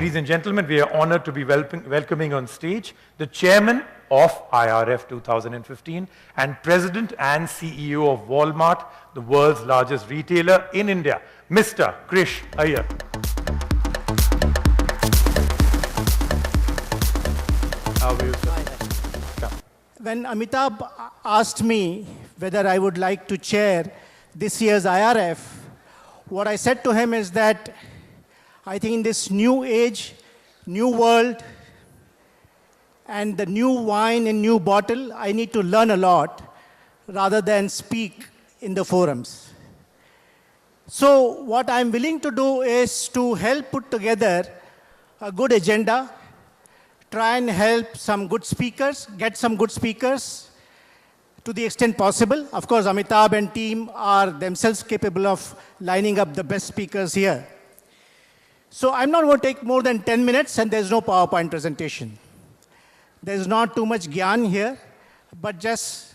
ladies and gentlemen, we are honored to be welcoming on stage the chairman of IRF 2015 and president and CEO of Walmart, the world's largest retailer in India, Mr. Krish Iyer. How are you, sir? When Amitabh asked me whether I would like to chair this year's IRF, what I said to him is that I think in this new age, new world, and the new wine in new bottle, I need to learn a lot rather than speak in the forums. So what I'm willing to do is to help put together a good agenda, try and help some good speakers, get some good speakers to the extent possible. Of course, Amitabh and team are themselves capable of lining up the best speakers here. So I'm not going to take more than 10 minutes, and there's no PowerPoint presentation. There's not too much gyan here, but just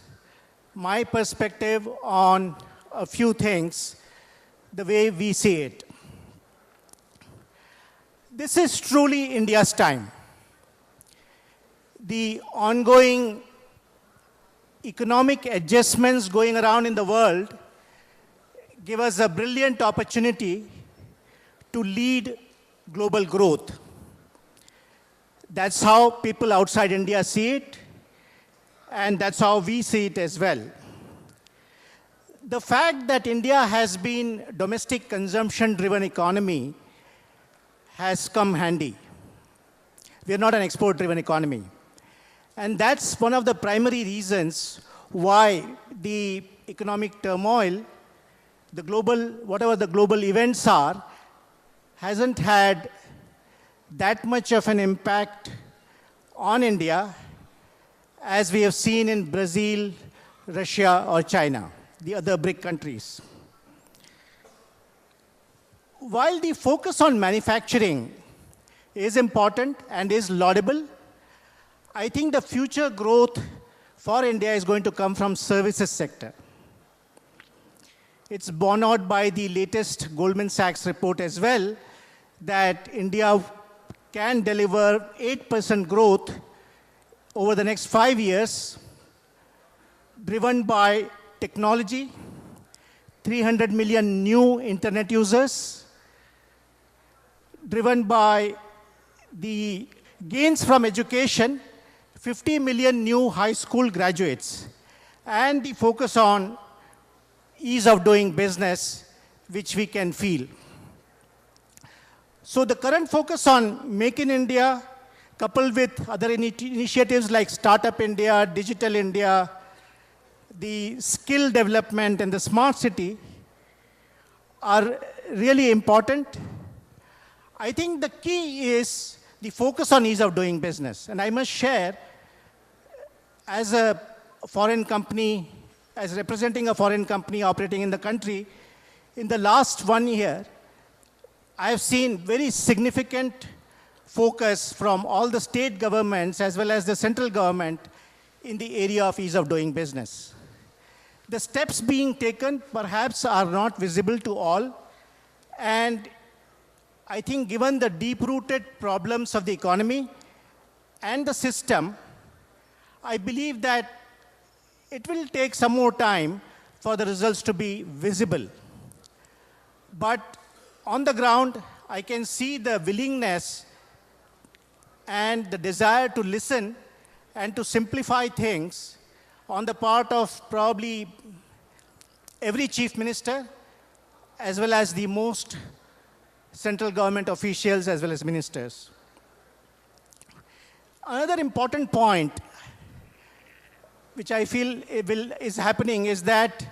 my perspective on a few things, the way we see it. This is truly India's time. The ongoing economic adjustments going around in the world give us a brilliant opportunity to lead global growth. That's how people outside India see it, and that's how we see it as well. The fact that India has been a domestic consumption-driven economy has come handy. We are not an export-driven economy. And that's one of the primary reasons why the economic turmoil, the global, whatever the global events are, hasn't had that much of an impact on India as we have seen in Brazil, Russia, or China, the other BRIC countries. While the focus on manufacturing is important and is laudable, I think the future growth for India is going to come from services sector. It's borne out by the latest Goldman Sachs report as well, that India can deliver 8% growth over the next 5 years, driven by technology, 300 million new internet users, driven by the gains from education, 50 million new high school graduates, and the focus on ease of doing business, which we can feel. So the current focus on Make in India, coupled with other initiatives like Startup India, Digital India, the skill development and the smart city are really important. I think the key is the focus on ease of doing business. And I must share, as a foreign company, as representing a foreign company operating in the country, in the last 1 year, I have seen very significant focus from all the state governments as well as the central government in the area of ease of doing business. The steps being taken perhaps are not visible to all, and I think given the deep-rooted problems of the economy and the system, I believe that it will take some more time for the results to be visible. But on the ground, I can see the willingness and the desire to listen and to simplify things on the part of probably every chief minister, as well as the most central government officials, as well as ministers. Another important point which I feel is happening is that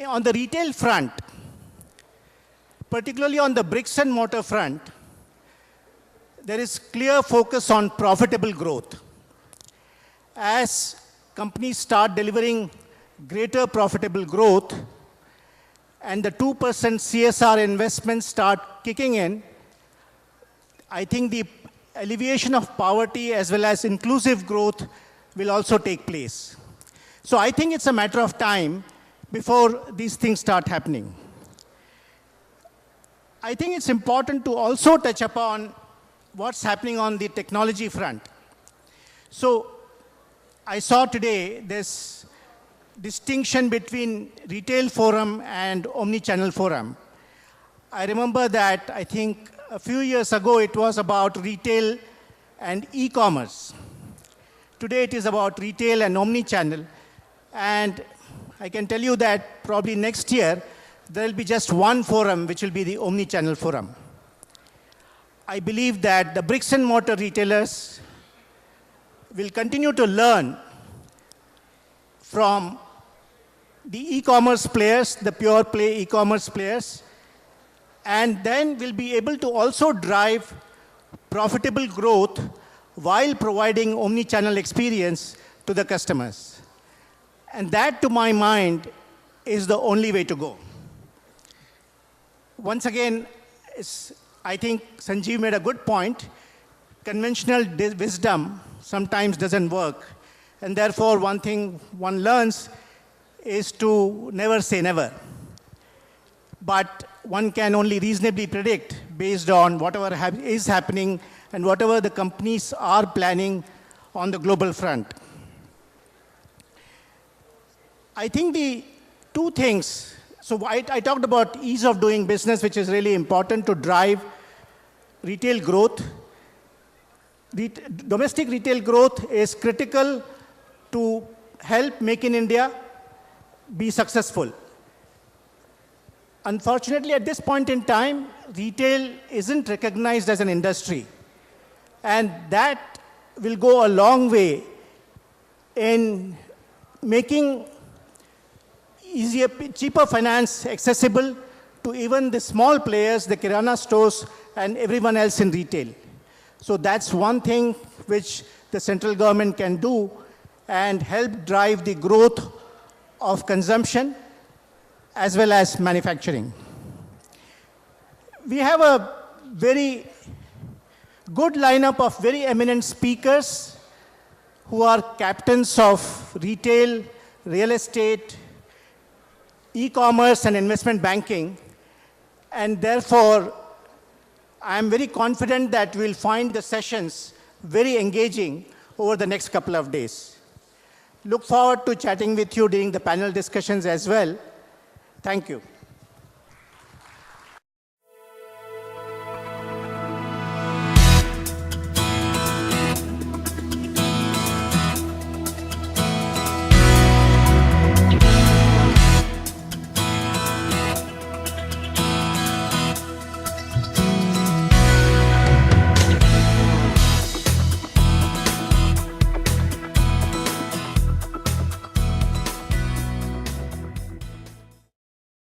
on the retail front, particularly on the bricks and mortar front, there is clear focus on profitable growth. As companies start delivering greater profitable growth and the 2% CSR investments start kicking in, I think the alleviation of poverty as well as inclusive growth will also take place. So I think it's a matter of time before these things start happening. I think it's important to also touch upon what's happening on the technology front. So I saw today this distinction between retail forum and omni-channel forum. I remember that I think a few years ago it was about retail and e-commerce. Today it is about retail and omni-channel. And I can tell you that probably next year there will be just one forum, which will be the omni-channel forum. I believe that the bricks and mortar retailers will continue to learn from the e-commerce players, the pure play e-commerce players, and then will be able to also drive profitable growth while providing omni-channel experience to the customers. And that, to my mind, is the only way to go. Once again, I think Sanjeev made a good point. Conventional wisdom sometimes doesn't work. And therefore, one thing one learns is to never say never. But one can only reasonably predict based on whatever is happening and whatever the companies are planning on the global front. I think the two things, so I talked about ease of doing business, which is really important to drive retail growth. Domestic retail growth is critical to help Make in India be successful. Unfortunately, at this point in time, retail isn't recognized as an industry. And that will go a long way in making easier, cheaper finance accessible to even the small players, the Kirana stores, and everyone else in retail. So that's one thing which the central government can do and help drive the growth of consumption as well as manufacturing. We have a very good lineup of very eminent speakers who are captains of retail, real estate, e-commerce, and investment banking. And therefore, I'm very confident that we'll find the sessions very engaging over the next couple of days. Look forward to chatting with you during the panel discussions as well. Thank you.